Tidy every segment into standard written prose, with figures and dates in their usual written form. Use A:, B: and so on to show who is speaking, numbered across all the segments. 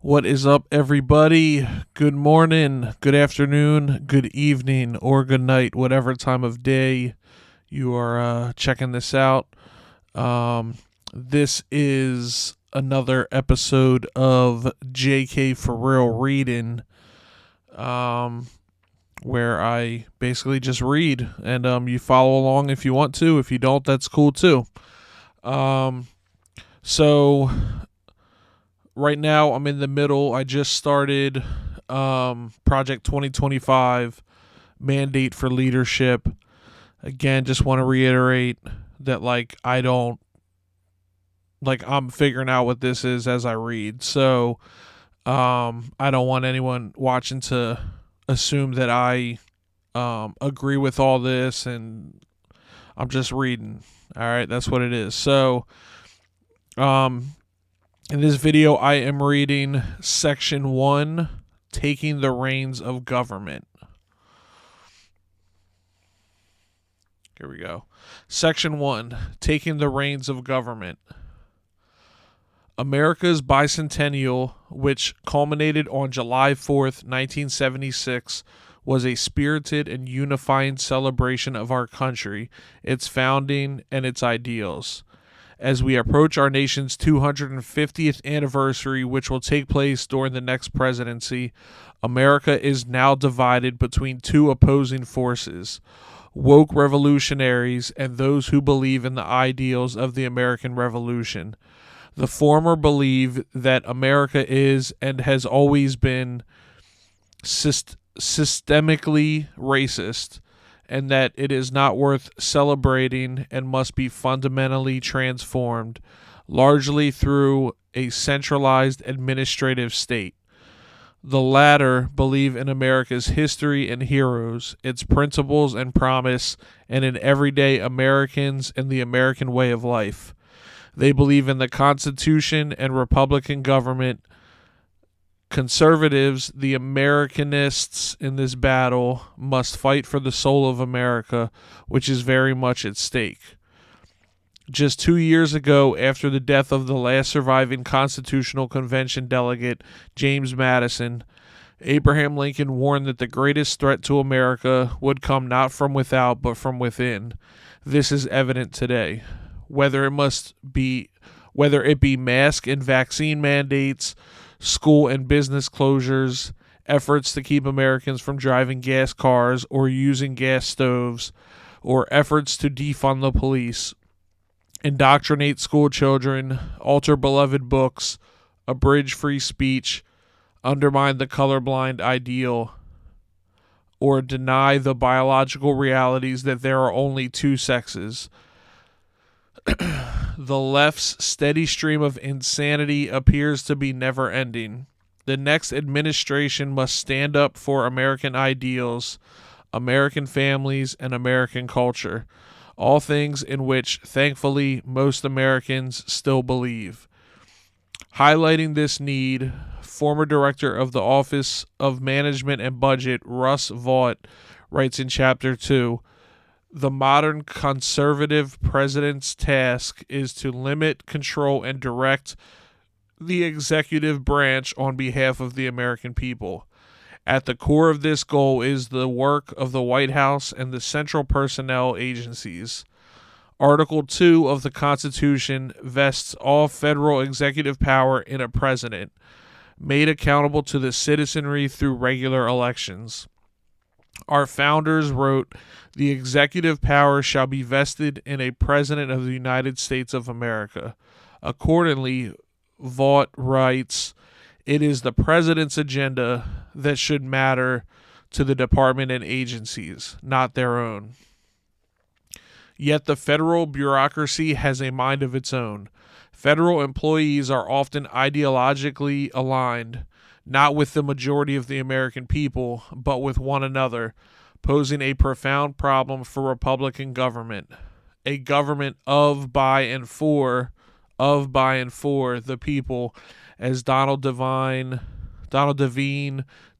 A: What is up, everybody? Good morning, good afternoon, good evening, or good night, whatever time of day you are checking this out. This is another episode of J.K.Forreal Readin, where I basically just read, and you follow along if you want to. If you don't, that's cool too. So right now I'm in the middle. I just started Project 2025 Mandate for Leadership. Again, just want to reiterate that I'm figuring out what this is as I read. So I don't want anyone watching to assume that I agree with all this, and I'm just reading. All right, that's what it is. So in this video, I am reading Section 1, Taking the Reins of Government. Here we go. Section 1, Taking the Reins of Government. America's bicentennial, which culminated on July 4th, 1976, was a spirited and unifying celebration of our country, its founding, and its ideals. As we approach our nation's 250th anniversary, which will take place during the next presidency, America is now divided between two opposing forces: woke revolutionaries and those who believe in the ideals of the American Revolution. The former believe that America is and has always been systemically racist, and that it is not worth celebrating and must be fundamentally transformed, largely through a centralized administrative state. The latter believe in America's history and heroes, its principles and promise, and in everyday Americans and the American way of life. They believe in the Constitution and Republican government. Conservatives, the Americanists in this battle, must fight for the soul of America, which is very much at stake. Just 2 years ago, after the death of the last surviving Constitutional Convention delegate, James Madison, Abraham Lincoln warned that the greatest threat to America would come not from without, but from within. This is evident today. Whether it be mask and vaccine mandates, school and business closures, efforts to keep Americans from driving gas cars or using gas stoves, or efforts to defund the police, indoctrinate school children, alter beloved books, abridge free speech, undermine the colorblind ideal, or deny the biological realities that there are only two sexes. The left's steady stream of insanity appears to be never ending. The next administration must stand up for American ideals, American families, and American culture, all things in which, thankfully, most Americans still believe. Highlighting this need, former director of the Office of Management and Budget, Russ Vought, writes in Chapter 2, "The modern conservative president's task is to limit, control, and direct the executive branch on behalf of the American people. At the core of this goal is the work of the White House and the central personnel agencies. Article 2 of the Constitution vests all federal executive power in a president, made accountable to the citizenry through regular elections. Our founders wrote, 'The executive power shall be vested in a President of the United States of America.' Accordingly," Vought writes, "it is the President's agenda that should matter to the department and agencies, not their own. Yet the federal bureaucracy has a mind of its own. Federal employees are often ideologically aligned, not with the majority of the American people, but with one another, posing a profound problem for Republican government. A government of, by, and for the people, as Donald Devine,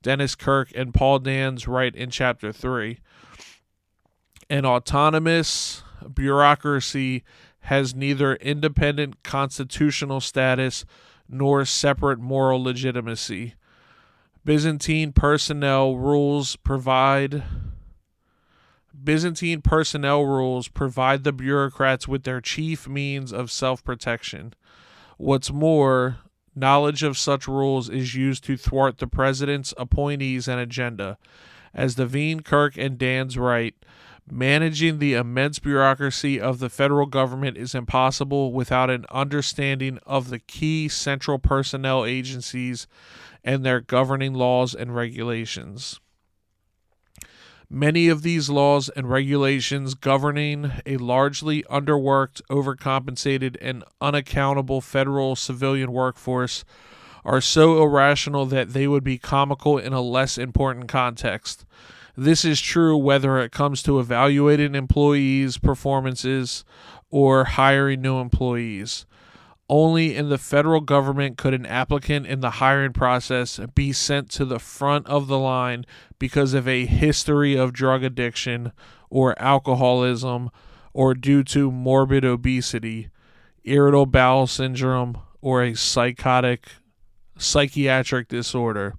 A: Dennis Kirk, and Paul Dans write in Chapter 3. An autonomous bureaucracy has neither independent constitutional status nor separate moral legitimacy. Byzantine personnel rules provide the bureaucrats with their chief means of self-protection. What's more, knowledge of such rules is used to thwart the president's appointees and agenda. As Devine, Kirk, and Dans write, managing the immense bureaucracy of the federal government is impossible without an understanding of the key central personnel agencies and their governing laws and regulations. Many of these laws and regulations governing a largely underworked, overcompensated, and unaccountable federal civilian workforce are so irrational that they would be comical in a less important context. This is true whether it comes to evaluating employees' performances or hiring new employees. Only in the federal government could an applicant in the hiring process be sent to the front of the line because of a history of drug addiction or alcoholism, or due to morbid obesity, irritable bowel syndrome, or a psychiatric disorder.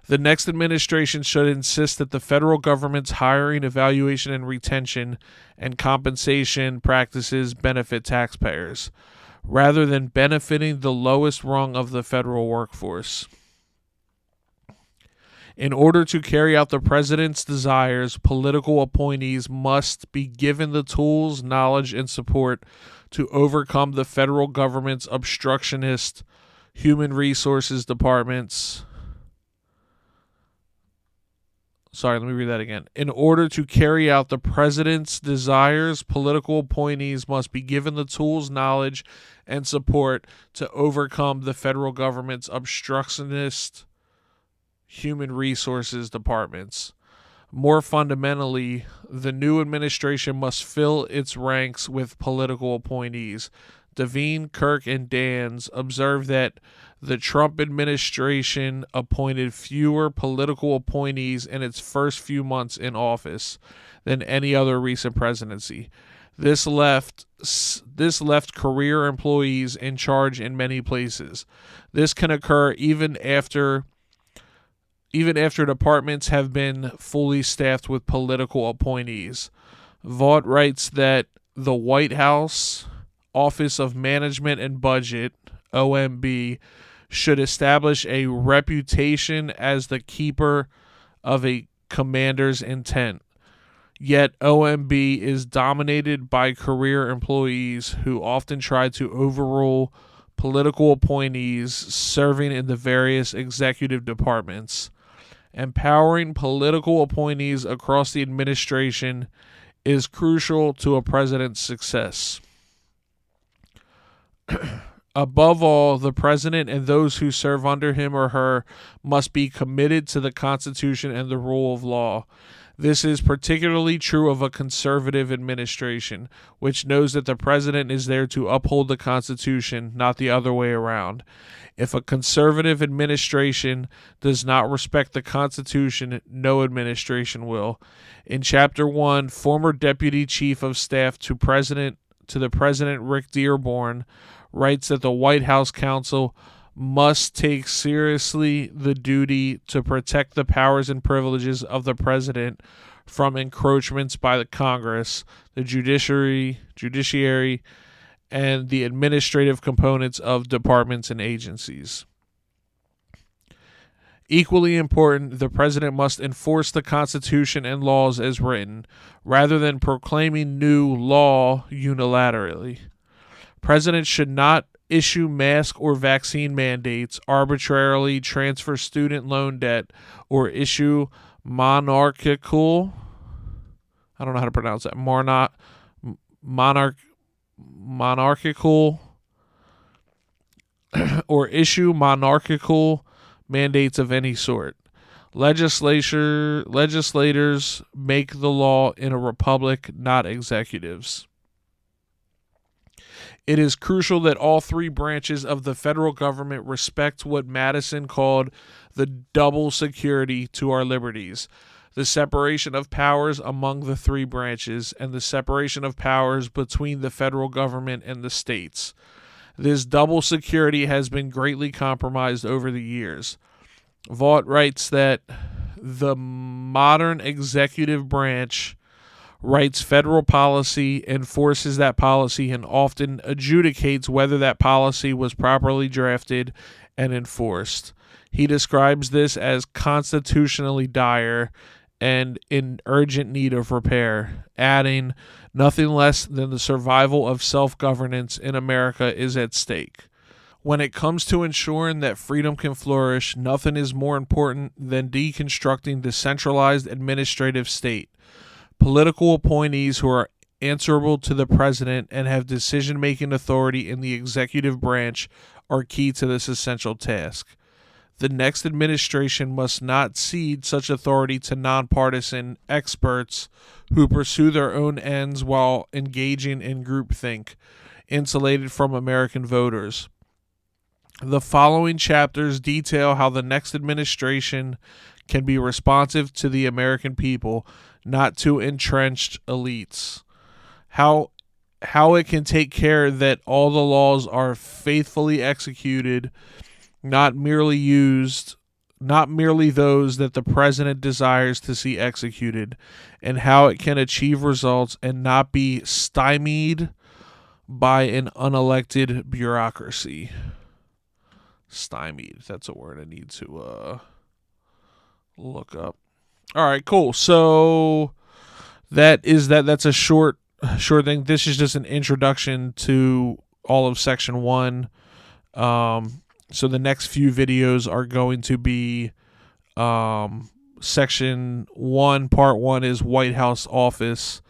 A: The next administration should insist that the federal government's hiring, evaluation, and retention and compensation practices benefit taxpayers, rather than benefiting the lowest rung of the federal workforce. In order to carry out the president's desires, political appointees must be given the tools, knowledge, and support to overcome the federal government's obstructionist human resources departments. Sorry, let me read that again. In order to carry out the president's desires, political appointees must be given the tools, knowledge, and support to overcome the federal government's obstructionist human resources departments. More fundamentally, the new administration must fill its ranks with political appointees. Devine, Kirk, and Dans observe that the Trump administration appointed fewer political appointees in its first few months in office than any other recent presidency. This left career employees in charge in many places. This can occur even after departments have been fully staffed with political appointees. Vaught writes that the White House Office of Management and Budget, OMB, should establish a reputation as the keeper of a commander's intent. Yet OMB is dominated by career employees who often try to overrule political appointees serving in the various executive departments. Empowering political appointees across the administration is crucial to a president's success. Above all, the president and those who serve under him or her must be committed to the Constitution and the rule of law. This is particularly true of a conservative administration, which knows that the president is there to uphold the Constitution, not the other way around. If a conservative administration does not respect the Constitution, no administration will. In Chapter 1, former Deputy Chief of Staff to the President Rick Dearborn writes that the White House Counsel must take seriously the duty to protect the powers and privileges of the president from encroachments by the Congress, the judiciary, and the administrative components of departments and agencies. Equally important, the president must enforce the Constitution and laws as written, rather than proclaiming new law unilaterally. Presidents should not issue mask or vaccine mandates, arbitrarily transfer student loan debt, or issue monarchical mandates of any sort. Legislators make the law in a republic, not executives. It is crucial that all three branches of the federal government respect what Madison called the double security to our liberties, the separation of powers among the three branches, and the separation of powers between the federal government and the states. This double security has been greatly compromised over the years. Vaught writes that the modern executive branch writes federal policy, enforces that policy, and often adjudicates whether that policy was properly drafted and enforced. He describes this as constitutionally dire and in urgent need of repair, adding, nothing less than the survival of self-governance in America is at stake. When it comes to ensuring that freedom can flourish, nothing is more important than deconstructing the centralized administrative state. Political appointees who are answerable to the president and have decision-making authority in the executive branch are key to this essential task. The next administration must not cede such authority to nonpartisan experts who pursue their own ends while engaging in groupthink, insulated from American voters. The following chapters detail how the next administration can be responsive to the American people, not to entrenched elites. How it can take care that all the laws are faithfully executed, not merely those that the president desires to see executed, and how it can achieve results and not be stymied by an unelected bureaucracy. Stymied, that's a word I need to look up. All right, cool. So that's a short thing. This is just an introduction to all of section 1. So the next few videos are going to be section 1, part 1 is White House office.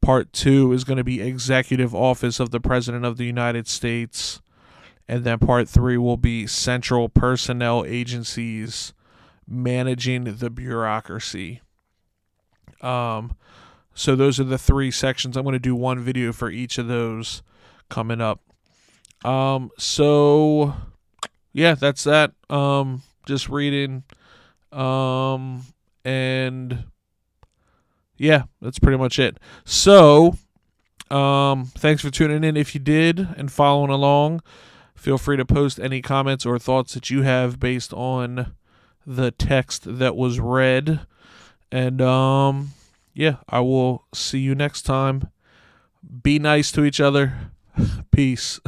A: Part 2 is going to be executive office of the President of the United States. And then part 3 will be central personnel agencies managing the bureaucracy. So those are the 3 sections. I'm going to do one video for each of those coming up. So yeah, that's that. Just reading. And yeah, that's pretty much it. So, thanks for tuning in. If you did and following along, feel free to post any comments or thoughts that you have based on the text that was read. And yeah, I will see you next time. Be nice to each other. Peace.